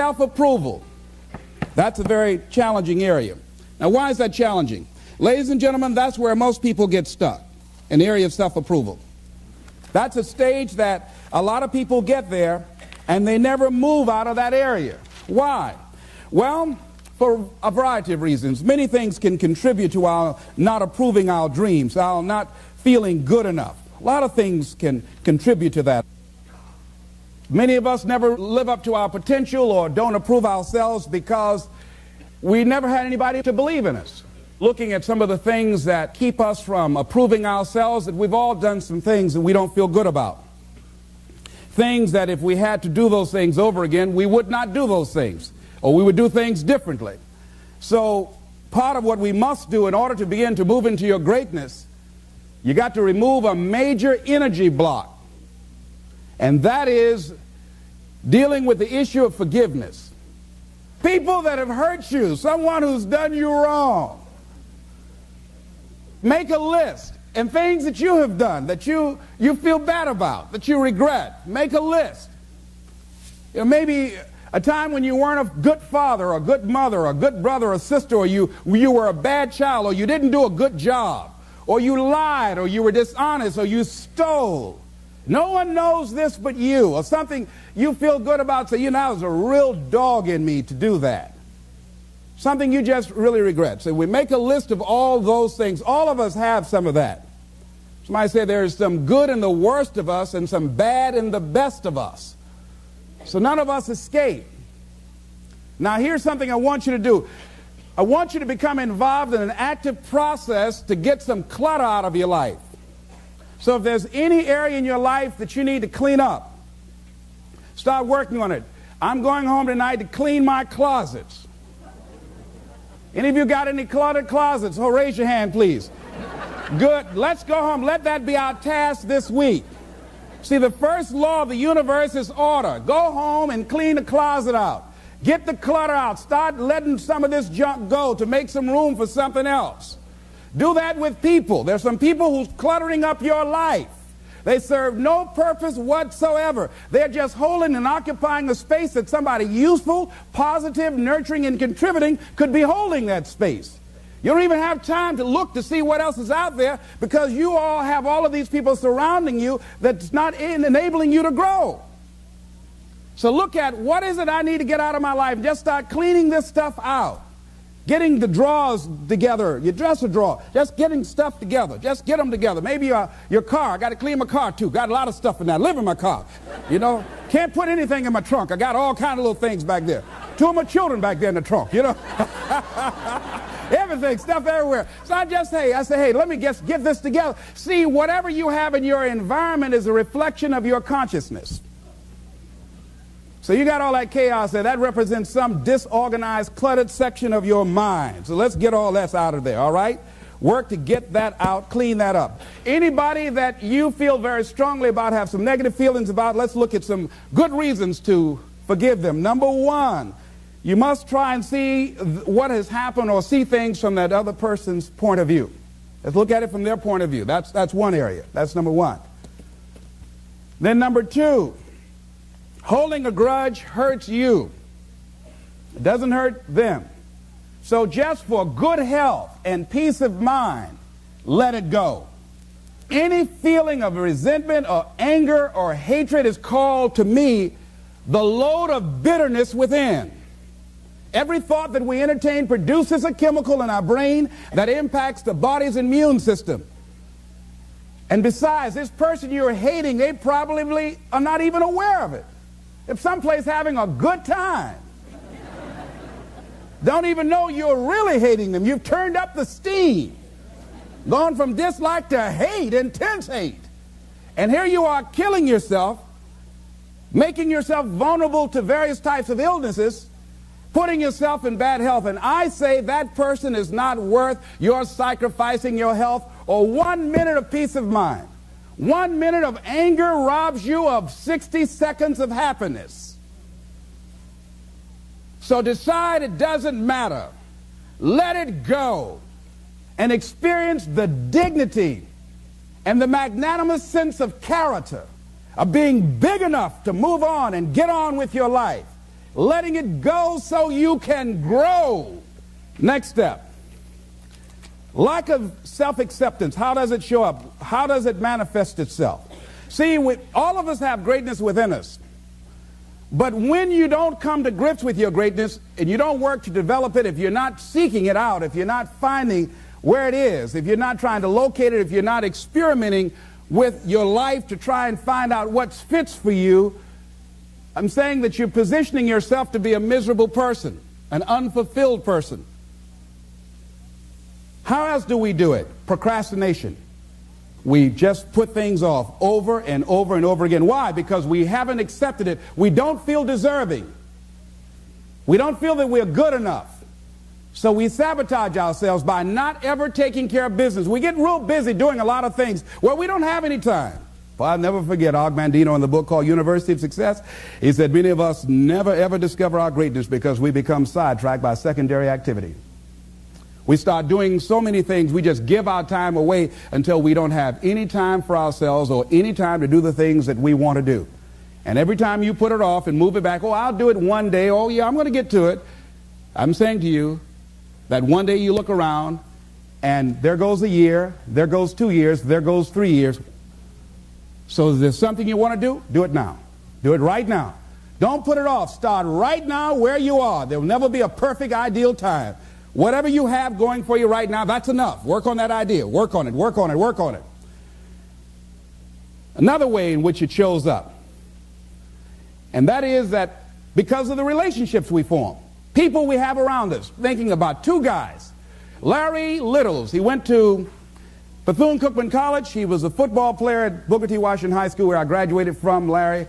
self-approval. That's a very challenging area. Now, why is that challenging? Ladies and gentlemen, that's where most people get stuck, in the area of self-approval. That's a stage that a lot of people get there, and they never move out of that area. Why? Well, for a variety of reasons. Many things can contribute to our not approving our dreams, our not feeling good enough. A lot of things can contribute to that. Many of us never live up to our potential or don't approve ourselves because we never had anybody to believe in us. Looking at some of the things that keep us from approving ourselves, that we've all done some things that we don't feel good about. Things that if we had to do those things over again, we would not do those things, or we would do things differently. So part of what we must do in order to begin to move into your greatness, you got to remove a major energy block. And that is dealing with the issue of forgiveness. People that have hurt you, someone who's done you wrong. Make a list. And things that you have done that you feel bad about, that you regret. Make a list. You know, maybe a time when you weren't a good father or a good mother or a good brother or sister, or you were a bad child, or you didn't do a good job, or you lied, or you were dishonest, or you stole. No one knows this but you, or something you feel good about. Say, you know, I was a real dog in me to do that. Something you just really regret. So we make a list of all those things. All of us have some of that. Somebody say there's some good in the worst of us and some bad in the best of us. So none of us escape. Now here's something I want you to do. I want you to become involved in an active process to get some clutter out of your life. So if there's any area in your life that you need to clean up, start working on it. I'm going home tonight to clean my closets. Any of you got any cluttered closets? Oh, raise your hand, please. Good. Let's go home. Let that be our task this week. See, the first law of the universe is order. Go home and clean the closet out. Get the clutter out. Start letting some of this junk go to make some room for something else. Do that with people. There's some people who's cluttering up your life. They serve no purpose whatsoever. They're just holding and occupying the space that somebody useful, positive, nurturing, and contributing could be holding that space. You don't even have time to look to see what else is out there because you all have all of these people surrounding you that's not enabling you to grow. So look at what is it I need to get out of my life. Just start cleaning this stuff out. Getting the drawers together, your dresser drawer, just getting stuff together. Just get them together. Maybe your car. I got to clean my car too. Got a lot of stuff in there. I live in my car. You know, can't put anything in my trunk. I got all kind of little things back there. 2 of my children back there in the trunk, you know. Everything, stuff everywhere. So I say, hey, let me get this together. See, whatever you have in your environment is a reflection of your consciousness. So you got all that chaos there. That represents some disorganized, cluttered section of your mind. So let's get all that out of there, all right? Work to get that out, clean that up. Anybody that you feel very strongly about, have some negative feelings about, let's look at some good reasons to forgive them. Number one, you must try and see what has happened or see things from that other person's point of view. Let's look at it from their point of view. That's one area. That's number one. Then number two, holding a grudge hurts you. It doesn't hurt them. So just for good health and peace of mind, let it go. Any feeling of resentment or anger or hatred is called to me the load of bitterness within. Every thought that we entertain produces a chemical in our brain that impacts the body's immune system. And besides, this person you're hating, they probably are not even aware of it. If someplace having a good time, don't even know you're really hating them. You've turned up the steam, gone from dislike to hate, intense hate. And here you are killing yourself, making yourself vulnerable to various types of illnesses, putting yourself in bad health. And I say that person is not worth your sacrificing your health or 1 minute of peace of mind. 1 minute of anger robs you of 60 seconds of happiness. So decide it doesn't matter. Let it go and experience the dignity and the magnanimous sense of character of being big enough to move on and get on with your life. letting it go so you can grow. Next step. Lack of self-acceptance. How does it show up? How does it manifest itself? See, all of us have greatness within us. But when you don't come to grips with your greatness and you don't work to develop it, if you're not seeking it out, if you're not finding where it is, if you're not trying to locate it, if you're not experimenting with your life to try and find out what fits for you, I'm saying that you're positioning yourself to be a miserable person, an unfulfilled person. How else do we do it? Procrastination. We just put things off over and over and over again. Why? Because we haven't accepted it. We don't feel deserving. We don't feel that we're good enough. So we sabotage ourselves by not ever taking care of business. We get real busy doing a lot of things where we don't have any time. Well, I'll never forget Og Mandino in the book called University of Success. He said many of us never ever discover our greatness because we become sidetracked by secondary activity. We start doing so many things, we just give our time away until we don't have any time for ourselves or any time to do the things that we want to do. And every time you put it off and move it back, oh, I'll do it one day, oh yeah, I'm going to get to it. I'm saying to you that one day you look around and there goes a year, there goes 2 years, there goes 3 years. So if there's something you want to do it now. Do it right now. Don't put it off. Start right now where you are. There will never be a perfect, ideal time. Whatever you have going for you right now, that's enough. Work on that idea. Work on it, work on it, work on it. Another way in which it shows up, and that is that because of the relationships we form, people we have around us. Thinking about two guys. Larry Littles, he went to Bethune-Cookman College. He was a football player at Booker T. Washington High School, where I graduated from. Larry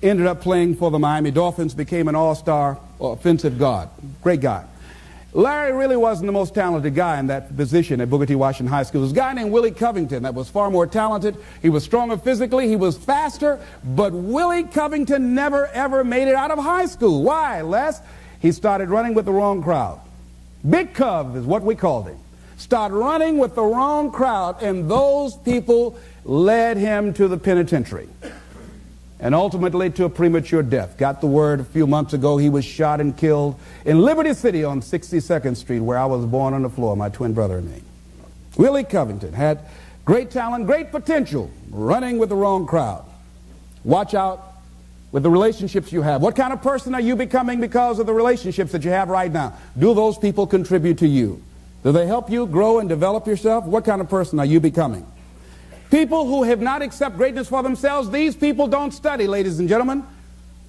ended up playing for the Miami Dolphins, became an all-star offensive guard. Great guy. Larry really wasn't the most talented guy in that position at Booker T. Washington High School. There was a guy named Willie Covington that was far more talented. He was stronger physically. He was faster. But Willie Covington never, ever made it out of high school. Why, Les? He started running with the wrong crowd. Big Cov is what we called him. Started running with the wrong crowd, and those people led him to the penitentiary. And ultimately to a premature death. Got the word a few months ago he was shot and killed in Liberty City on 62nd Street, where I was born on the floor, my twin brother and me. Willie Covington had great talent, great potential, running with the wrong crowd. Watch out with the relationships you have. What kind of person are you becoming because of the relationships that you have right now? Do those people contribute to you? Do they help you grow and develop yourself? What kind of person are you becoming? People who have not accepted greatness for themselves, these people don't study, ladies and gentlemen.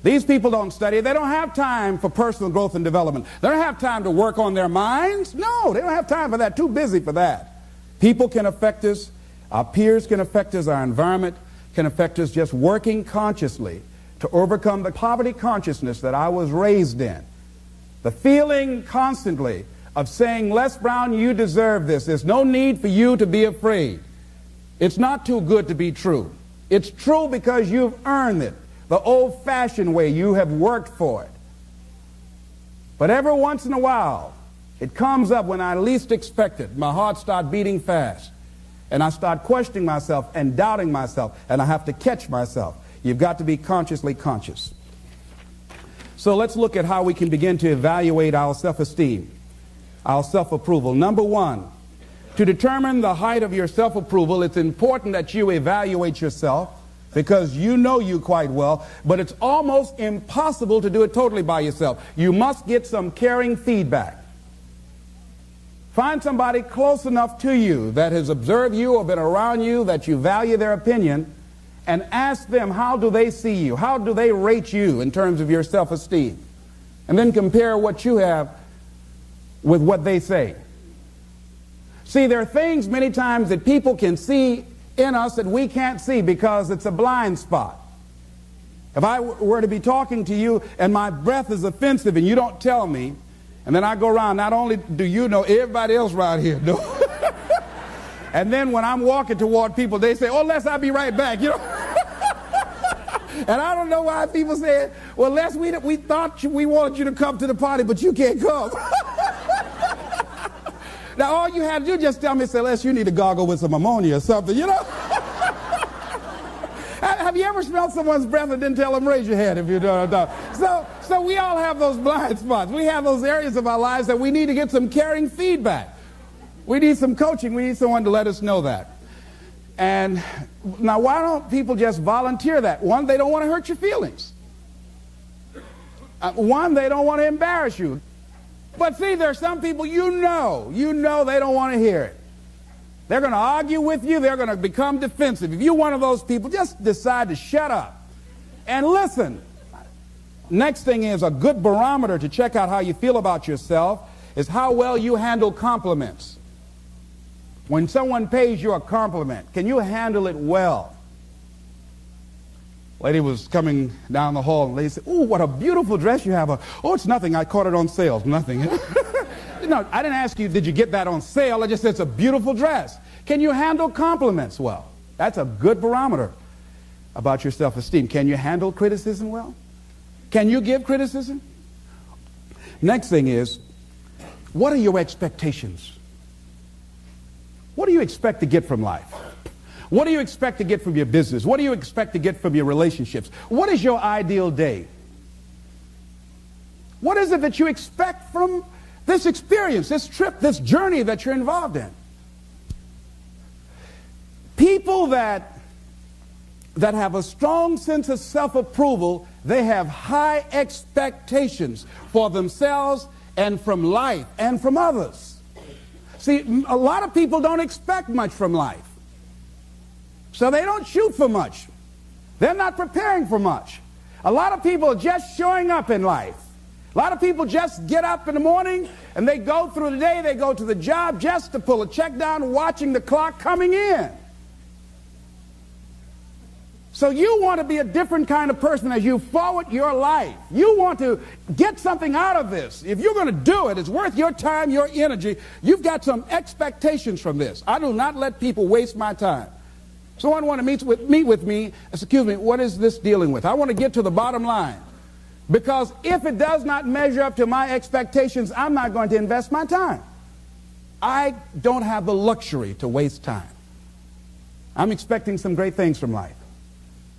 These people don't study. They don't have time for personal growth and development. They don't have time to work on their minds. No, they don't have time for that. Too busy for that. People can affect us. Our peers can affect us. Our environment can affect us. Just working consciously to overcome the poverty consciousness that I was raised in. The feeling constantly of saying, Les Brown, you deserve this. There's no need for you to be afraid. It's not too good to be true. It's true because you've earned it. The old-fashioned way, you have worked for it. But every once in a while, it comes up when I least expect it. My heart starts beating fast. And I start questioning myself and doubting myself. And I have to catch myself. You've got to be consciously conscious. So let's look at how we can begin to evaluate our self-esteem, our self-approval. Number one, to determine the height of your self-approval, it's important that you evaluate yourself, because you know you quite well, but it's almost impossible to do it totally by yourself. You must get some caring feedback. Find somebody close enough to you that has observed you or been around you that you value their opinion, and ask them, how do they see you? How do they rate you in terms of your self-esteem? And then compare what you have with what they say. See, there are things many times that people can see in us that we can't see because it's a blind spot. If I were to be talking to you and my breath is offensive and you don't tell me, and then I go around, not only do you know, everybody else around here know. And then when I'm walking toward people, they say, oh, Les, I'll be right back, you know. And I don't know why people say, well, Les, we thought we wanted you to come to the party, but you can't come. Now, all you had to do just tell me, say, Les, you need to gargle with some ammonia or something, you know? Have you ever smelled someone's breath and didn't tell them? Raise your hand if you don't. So we all have those blind spots. We have those areas of our lives that we need to get some caring feedback. We need some coaching. We need someone to let us know that. And now, why don't people just volunteer that? One, they don't want to hurt your feelings. One, they don't want to embarrass you. But see, there are some people you know they don't want to hear it. They're going to argue with you. They're going to become defensive. If you're one of those people, just decide to shut up and listen. Next thing is a good barometer to check out how you feel about yourself is how well you handle compliments. When someone pays you a compliment, can you handle it well? Lady was coming down the hall and they said, "Oh, what a beautiful dress you have." "Oh, it's nothing. I caught it on sale." Nothing. No, I didn't ask you, did you get that on sale? I just said it's a beautiful dress. Can you handle compliments well? That's a good barometer about your self-esteem. Can you handle criticism well? Can you give criticism? Next thing is, what are your expectations? What do you expect to get from life? What do you expect to get from your business? What do you expect to get from your relationships? What is your ideal day? What is it that you expect from this experience, this trip, this journey that you're involved in? People that have a strong sense of self-approval, they have high expectations for themselves and from life and from others. See, a lot of people don't expect much from life. So they don't shoot for much. They're not preparing for much. A lot of people are just showing up in life. A lot of people just get up in the morning and they go through the day, they go to the job just to pull a check down, watching the clock coming in. So you want to be a different kind of person as you forward your life. You want to get something out of this. If you're going to do it, it's worth your time, your energy. You've got some expectations from this. I do not let people waste my time. Someone want to meet with me, excuse me, what is this dealing with? I want to get to the bottom line. Because if it does not measure up to my expectations, I'm not going to invest my time. I don't have the luxury to waste time. I'm expecting some great things from life.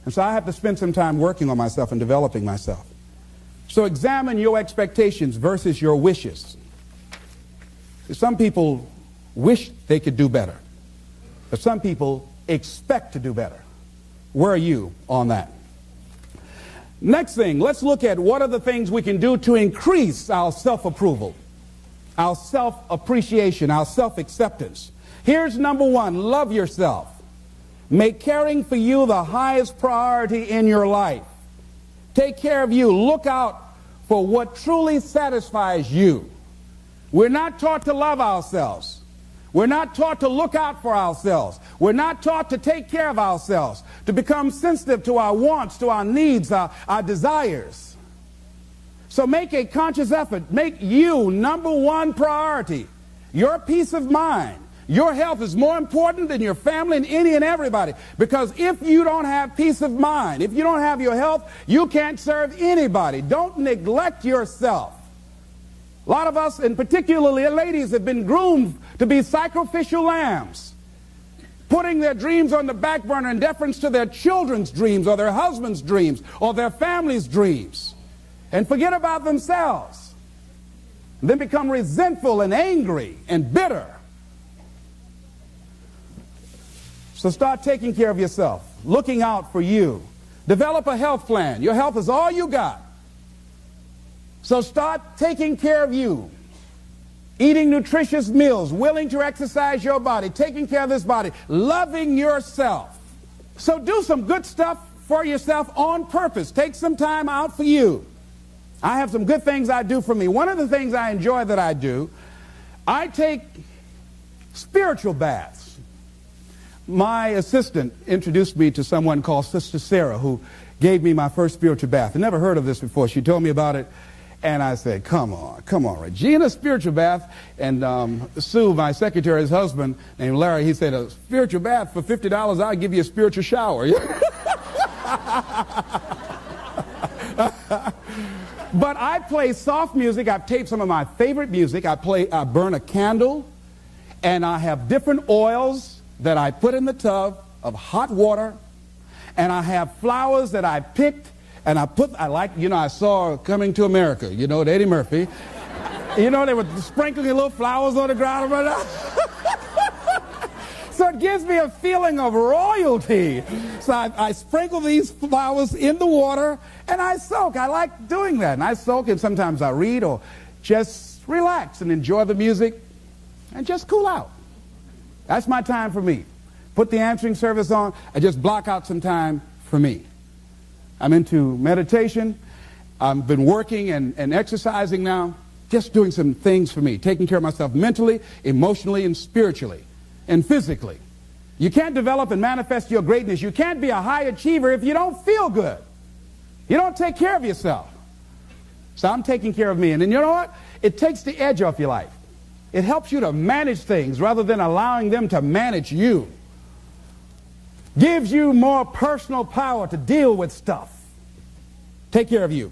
And so I have to spend some time working on myself and developing myself. So examine your expectations versus your wishes. Some people wish they could do better, but some people expect to do better. Where are you on that? Next thing, let's look at what are the things we can do to increase our self-approval, our self-appreciation, our self-acceptance. Here's number one, love yourself. Make caring for you the highest priority in your life. Take care of you. Look out for what truly satisfies you. We're not taught to love ourselves. We're not taught to look out for ourselves. We're not taught to take care of ourselves, to become sensitive to our wants, to our needs, our desires. So make a conscious effort. Make you number one priority. Your peace of mind. Your health is more important than your family and any and everybody. Because if you don't have peace of mind, if you don't have your health, you can't serve anybody. Don't neglect yourself. A lot of us, and particularly ladies, have been groomed to be sacrificial lambs, putting their dreams on the back burner in deference to their children's dreams or their husband's dreams or their family's dreams, and forget about themselves. And then become resentful and angry and bitter. So start taking care of yourself, looking out for you. Develop a health plan. Your health is all you got. So start taking care of you. Eating nutritious meals, willing to exercise your body, taking care of this body, loving yourself. So do some good stuff for yourself on purpose. Take some time out for you. I have some good things I do for me. One of the things I enjoy that I do, I take spiritual baths. My assistant introduced me to someone called Sister Sarah, who gave me my first spiritual bath. I never heard of this before. She told me about it, and I said, come on, Regina, spiritual bath. And Sue, my secretary's husband, named Larry, he said, a spiritual bath for $50, I'll give you a spiritual shower. But I play soft music. I've taped some of my favorite music. I burn a candle, and I have different oils that I put in the tub of hot water, and I have flowers that I picked And I saw Coming to America, Eddie Murphy. They were sprinkling little flowers on the ground. So it gives me a feeling of royalty. So I sprinkle these flowers in the water and I soak. I like doing that. And I soak, and sometimes I read or just relax and enjoy the music and just cool out. That's my time for me. Put the answering service on. I just block out some time for me. I'm into meditation. I've been working and exercising now, just doing some things for me, taking care of myself mentally, emotionally, and spiritually, and physically. You can't develop and manifest your greatness. You can't be a high achiever if you don't feel good. You don't take care of yourself. So I'm taking care of me. And then you know what? It takes the edge off your life. It helps you to manage things rather than allowing them to manage you. Gives you more personal power to deal with stuff. Take care of you.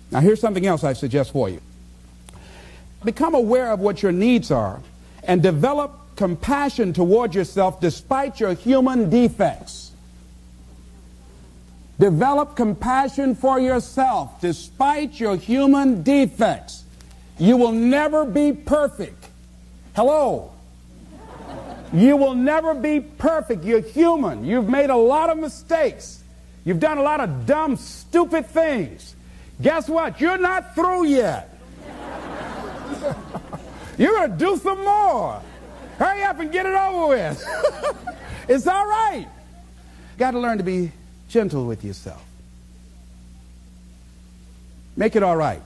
Now here's something else I suggest for you. Become aware of what your needs are and develop compassion toward yourself despite your human defects. Develop compassion for yourself despite your human defects. You will never be perfect. Hello? You will never be perfect. You're human. You've made a lot of mistakes. You've done a lot of dumb, stupid things. Guess what? You're not through yet. You're going to do some more. Hurry up and get it over with. It's all right. Got to learn to be gentle with yourself. Make it all right.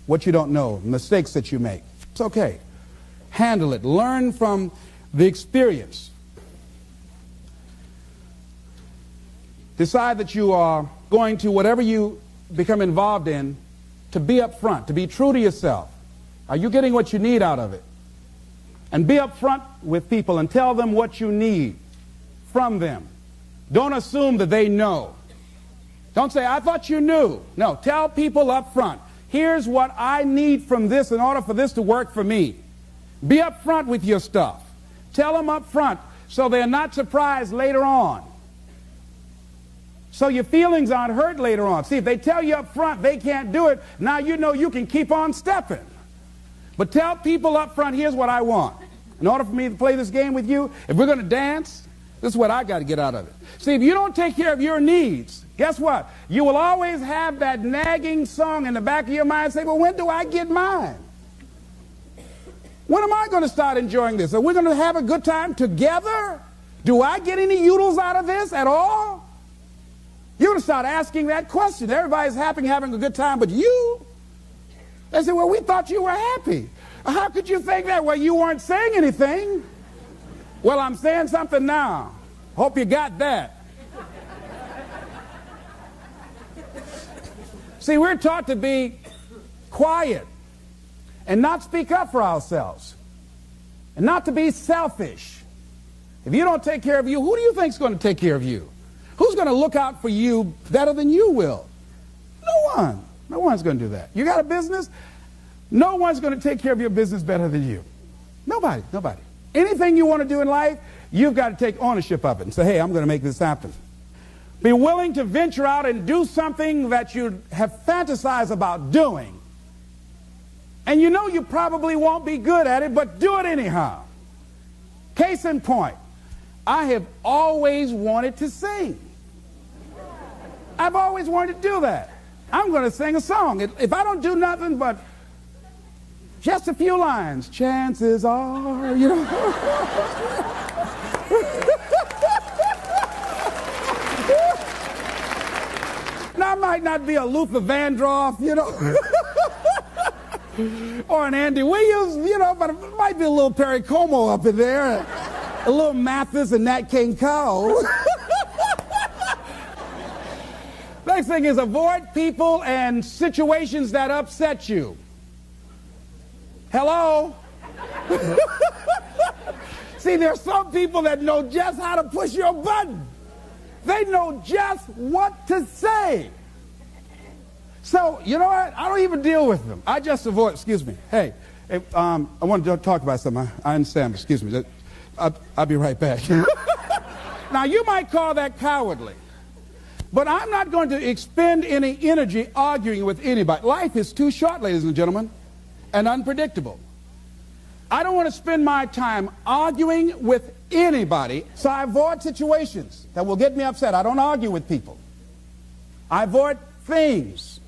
What you don't know, mistakes that you make. It's okay. Handle it. Learn from the experience. Decide that you are going to, whatever you become involved in, to be up front, to be true to yourself. Are you getting what you need out of it? And be up front with people and tell them what you need from them. Don't assume that they know. Don't say, I thought you knew. No, tell people up front, here's what I need from this in order for this to work for me. Be up front with your stuff. Tell them up front so they're not surprised later on. So your feelings aren't hurt later on. See, if they tell you up front they can't do it, now you know you can keep on stepping. But tell people up front, here's what I want. In order for me to play this game with you, if we're going to dance, this is what I got to get out of it. See, if you don't take care of your needs, guess what? You will always have that nagging song in the back of your mind say, well, when do I get mine? When am I going to start enjoying this? Are we going to have a good time together? Do I get any oodles out of this at all? You're going to start asking that question. Everybody's happy, having a good time, but you? They say, well, we thought you were happy. How could you think that? Well, you weren't saying anything. Well, I'm saying something now. Hope you got that. See, we're taught to be quiet and not speak up for ourselves and not to be selfish. If you don't take care of you, who do you think is going to take care of you? Who's going to look out for you better than you will? No one. No one's going to do that. You got a business? No one's going to take care of your business better than you. Nobody. Nobody. Anything you want to do in life, you've got to take ownership of it and say, hey, I'm going to make this happen. Be willing to venture out and do something that you have fantasized about doing. And you know you probably won't be good at it, but do it anyhow. Case in point, I have always wanted to sing. I've always wanted to do that. I'm going to sing a song. If I don't do nothing but just a few lines, chances are, you know. Now, I might not be a Luther Vandross, you know, or an Andy Williams, you know, but it might be a little Perry Como up in there, a little Mathis and Nat King Cole. Next thing is avoid people and situations that upset you. Hello? See, there are some people that know just how to push your button. They know just what to say. So, you know what? I don't even deal with them. I just avoid, excuse me. Hey, I want to talk about something. I understand, excuse me. I'll be right back. Now, you might call that cowardly. But I'm not going to expend any energy arguing with anybody. Life is too short, ladies and gentlemen, and unpredictable. I don't want to spend my time arguing with anybody, so I avoid situations that will get me upset. I don't argue with people. I avoid things.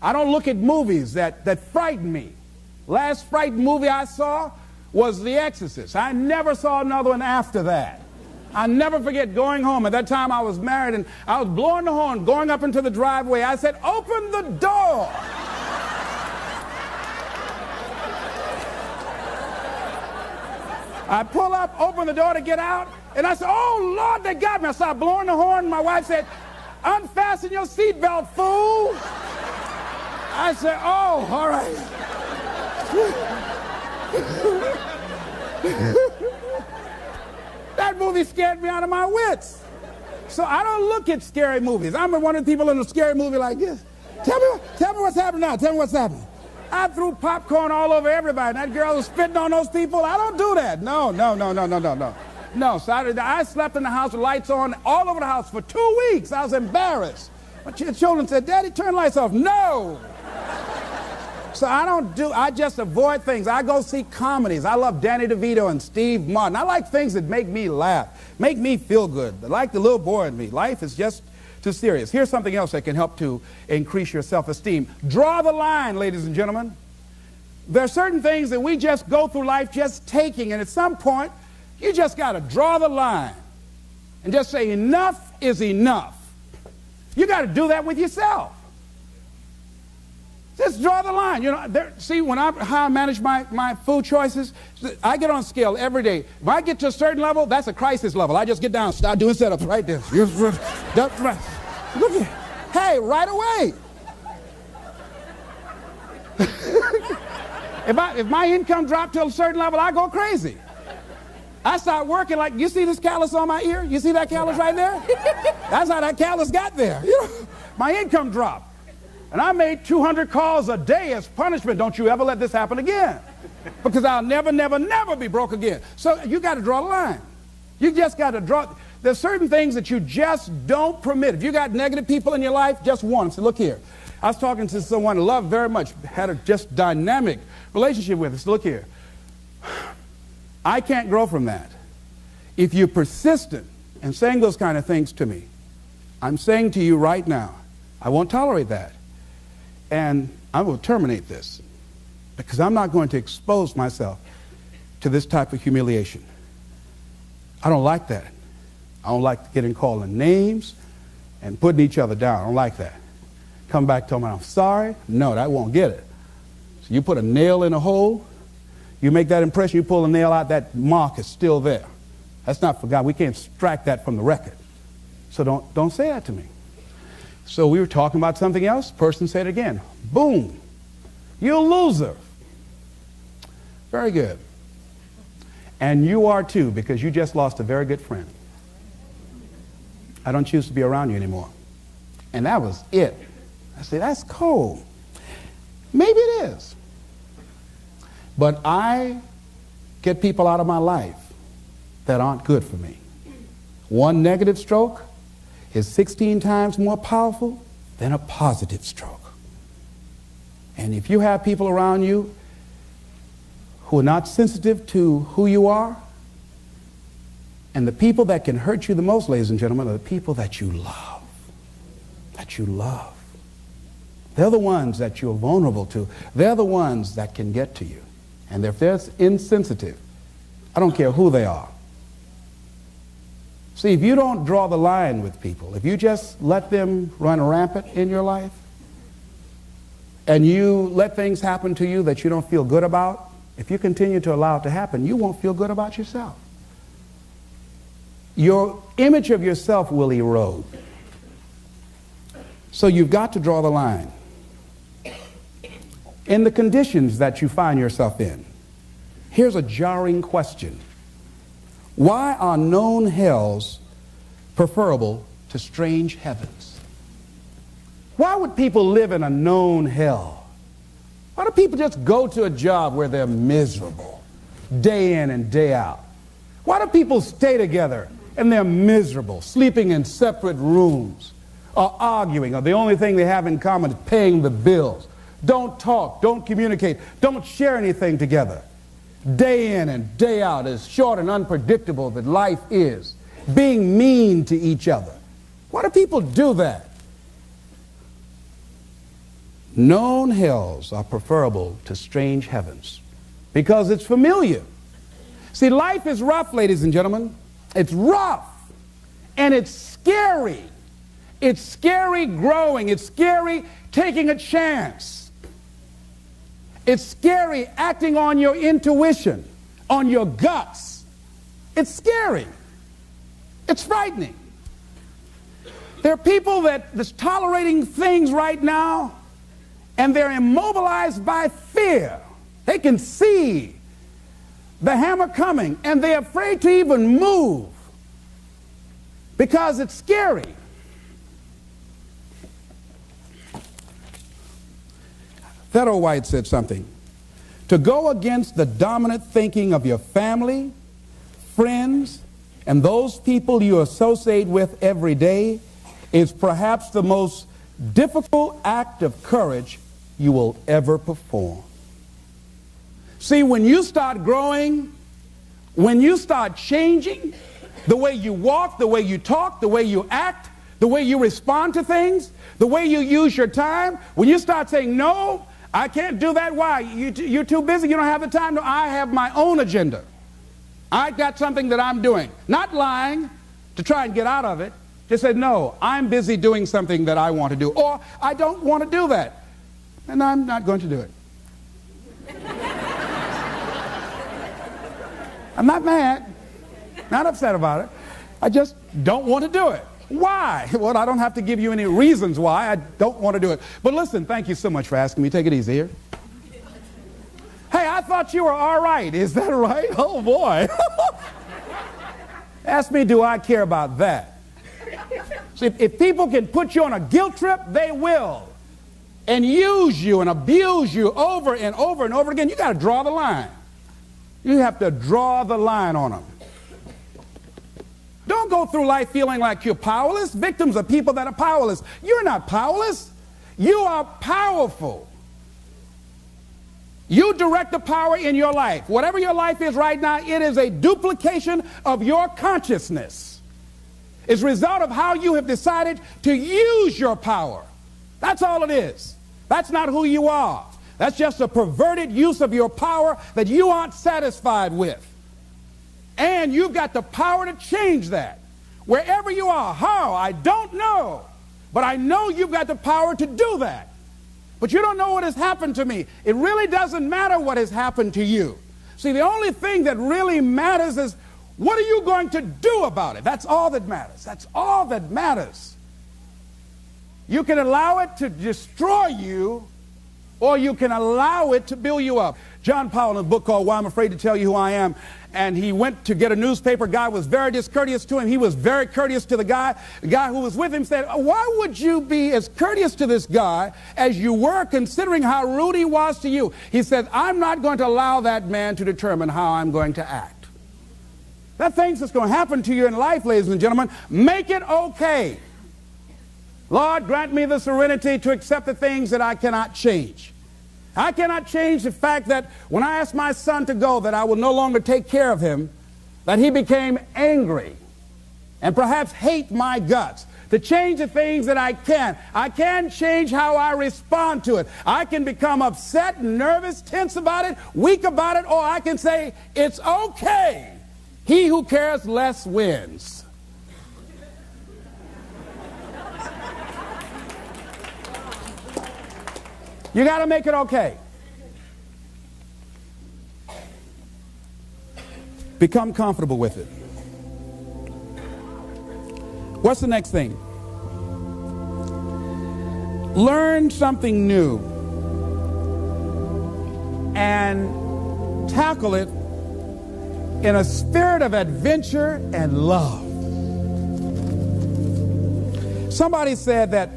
I don't look at movies that frighten me. Last frightened movie I saw was The Exorcist. I never saw another one after that. I never forget going home. At that time I was married and I was blowing the horn, going up into the driveway. I said, "Open the door." I pull up, open the door to get out, and I said, "Oh, Lord, they got me." I started blowing the horn. My wife said, "Unfasten your seatbelt, fool." I said, "Oh, all right." That movie scared me out of my wits. So I don't look at scary movies. I'm one of the people in a scary movie like this. Tell me what's happening now. Tell me what's happening. I threw popcorn all over everybody. That girl was spitting on those people. I don't do that. No. No, so I slept in the house with lights on all over the house for 2 weeks. I was embarrassed. My children said, "Daddy, turn the lights off." No. So I just avoid things. I go see comedies. I love Danny DeVito and Steve Martin. I like things that make me laugh, make me feel good, like the little boy in me. Life is just too serious. Here's something else that can help to increase your self-esteem. Draw the line, ladies and gentlemen. There are certain things that we just go through life just taking, and at some point, you just got to draw the line and just say enough is enough. You got to do that with yourself. Just draw the line. You know, see, how I manage my food choices, I get on scale every day. If I get to a certain level, that's a crisis level. I just get down, start doing setups right there. Look at, hey, right away. If my income dropped to a certain level, I go crazy. I start working like, you see this callus on my ear? You see that callus right there? That's how that callus got there. You know, my income dropped. And I made 200 calls a day as punishment. Don't you ever let this happen again. Because I'll never, never, never be broke again. So you got to draw the line. You just got to draw. There's certain things that you just don't permit. If you got negative people in your life, just warn them. Say, look here. I was talking to someone I love very much, had a just dynamic relationship with us. Look here. I can't grow from that. If you're persistent in saying those kind of things to me, I'm saying to you right now, I won't tolerate that. And I will terminate this because I'm not going to expose myself to this type of humiliation. I don't like that. I don't like getting called names and putting each other down. I don't like that. Come back, tell me I'm sorry. No, that won't get it. So you put a nail in a hole, you make that impression, you pull the nail out, that mark is still there. That's not forgotten. We can't extract that from the record. So don't say that to me. So we were talking about something else. Person said it again. Boom. You're a loser. Very good. And you are too, because you just lost a very good friend. I don't choose to be around you anymore. And that was it. I said, that's cold. Maybe it is. But I get people out of my life that aren't good for me. One negative stroke is 16 times more powerful than a positive stroke. And if you have people around you who are not sensitive to who you are, and the people that can hurt you the most, ladies and gentlemen, are the people that you love. That you love. They're the ones that you're vulnerable to. They're the ones that can get to you. And if they're insensitive, I don't care who they are. See, if you don't draw the line with people, if you just let them run rampant in your life, and you let things happen to you that you don't feel good about, if you continue to allow it to happen, you won't feel good about yourself. Your image of yourself will erode. So you've got to draw the line. In the conditions that you find yourself in, here's a jarring question. Why are known hells preferable to strange heavens? Why would people live in a known hell? Why do people just go to a job where they're miserable, day in and day out? Why do people stay together and they're miserable, sleeping in separate rooms? or arguing, or the only thing they have in common is paying the bills. Don't talk, don't communicate, don't share anything together. Day in and day out, as short and unpredictable that life is, being mean to each other. Why do people do that? Known hells are preferable to strange heavens because it's familiar. See, life is rough, ladies and gentlemen. It's rough, and it's scary. It's scary growing. It's scary taking a chance. It's scary acting on your intuition, on your guts. It's scary. It's frightening. There are people that's tolerating things right now, and they're immobilized by fear. They can see the hammer coming, and they're afraid to even move because it's scary. Theodore White said something. To go against the dominant thinking of your family, friends, and those people you associate with every day is perhaps the most difficult act of courage you will ever perform. See, when you start growing, when you start changing the way you walk, the way you talk, the way you act, the way you respond to things, the way you use your time, when you start saying, no, I can't do that. Why? You're too busy. You don't have the time. No, I have my own agenda. I got something that I'm doing. Not lying to try and get out of it. Just said, no, I'm busy doing something that I want to do. Or I don't want to do that. And I'm not going to do it. I'm not mad. Not upset about it. I just don't want to do it. Why? Well, I don't have to give you any reasons why I don't want to do it. But listen, thank you so much for asking me. Take it easy here. Hey, I thought you were all right. Is that right? Oh, boy. Ask me, do I care about that? See, if people can put you on a guilt trip, they will. And use you and abuse you over and over and over again. You got to draw the line. You have to draw the line on them. Don't go through life feeling like you're powerless. Victims are people that are powerless. You're not powerless. You are powerful. You direct the power in your life. Whatever your life is right now, it is a duplication of your consciousness. It's a result of how you have decided to use your power. That's all it is. That's not who you are. That's just a perverted use of your power that you aren't satisfied with. And you've got the power to change that. Wherever you are, how, I don't know. But I know you've got the power to do that. But you don't know what has happened to me. It really doesn't matter what has happened to you. See, the only thing that really matters is what are you going to do about it? That's all that matters. That's all that matters. You can allow it to destroy you, or you can allow it to build you up. John Powell, in a book called Why I'm Afraid to Tell You Who I Am, and he went to get a newspaper. Guy was very discourteous to him. He was very courteous to the guy. The guy who was with him said, why would you be as courteous to this guy as you were, considering how rude he was to you? He said, I'm not going to allow that man to determine how I'm going to act. There are things that's going to happen to you in life, ladies and gentlemen. Make it okay. Lord, grant me the serenity to accept the things that I cannot change. I cannot change the fact that when I asked my son to go, that I will no longer take care of him, that he became angry and perhaps hate my guts. To change the things that I can change how I respond to it. I can become upset, nervous, tense about it, weak about it, or I can say, it's okay. He who cares less wins. You got to make it okay. Become comfortable with it. What's the next thing? Learn something new and tackle it in a spirit of adventure and love. Somebody said that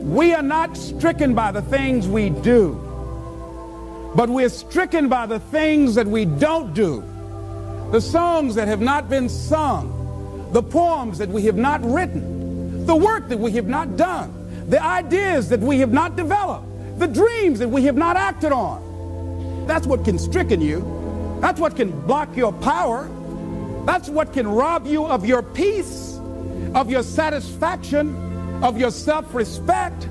we are not stricken by the things we do, but we're stricken by the things that we don't do. The songs that have not been sung, the poems that we have not written, the work that we have not done, the ideas that we have not developed, the dreams that we have not acted on. That's what can stricken you. That's what can block your power. That's what can rob you of your peace, of your satisfaction, of your self-respect,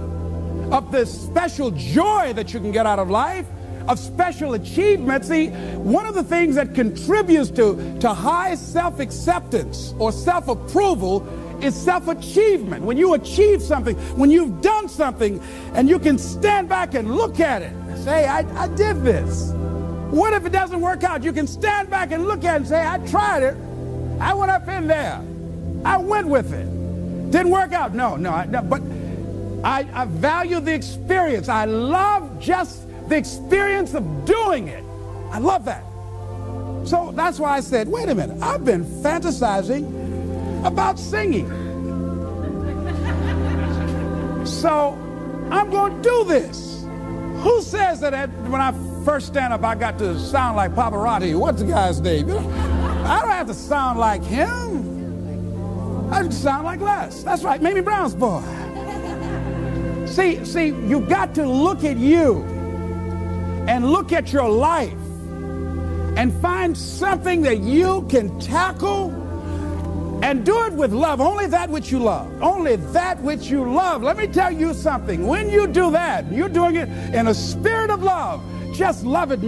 of the special joy that you can get out of life, of special achievement. See, one of the things that contributes to high self-acceptance or self-approval is self-achievement. When you achieve something, when you've done something, and you can stand back and look at it and say, I did this. What if it doesn't work out? You can stand back and look at it and say, I tried it. I went up in there. I went with it. Didn't work out. No, but I value the experience. I love just the experience of doing it. I love that. So that's why I said, wait a minute, I've been fantasizing about singing. So I'm going to do this. Who says that when I first stand up, I got to sound like Pavarotti? What's the guy's name? I don't have to sound like him. I just sound like Les. That's right, Mamie Brown's boy. See, you got to look at you and look at your life and find something that you can tackle and do it with love. Only that which you love. Only that which you love. Let me tell you something. When you do that, you're doing it in a spirit of love. Just love it.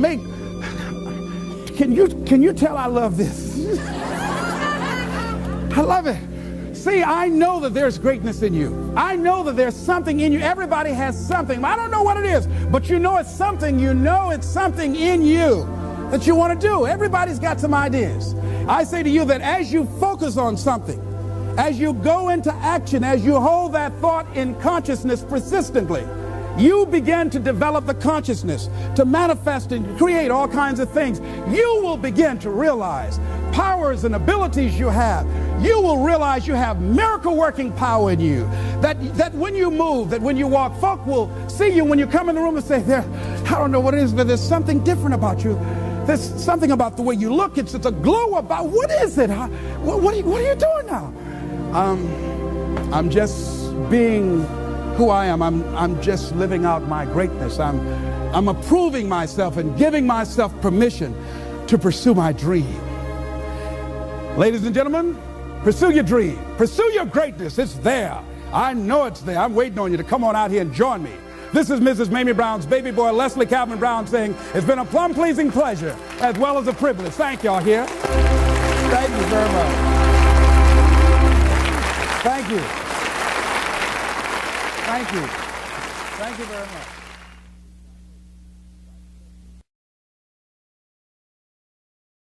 Can you tell I love this? I love it. See, I know that there's greatness in you. I know that there's something in you. Everybody has something. I don't know what it is, but you know it's something. You know it's something in you that you want to do. Everybody's got some ideas. I say to you that as you focus on something, as you go into action, as you hold that thought in consciousness persistently, you begin to develop the consciousness to manifest and create all kinds of things. You will begin to realize powers and abilities you have. You will realize you have miracle working power in you. That when you move, that when you walk, folk will see you when you come in the room and say, I don't know what it is, but there's something different about you. There's something about the way you look. It's a glow about, what is it? What are you doing now? I'm just being who I am. I'm just living out my greatness. I'm approving myself and giving myself permission to pursue my dream. Ladies and gentlemen, pursue your dream. Pursue your greatness. It's there. I know it's there. I'm waiting on you to come on out here and join me. This is Mrs. Mamie Brown's baby boy, Leslie Calvin Brown, saying it's been a plum-pleasing pleasure as well as a privilege. Thank y'all here. Thank you very much. Thank you. Thank you. Thank you very much.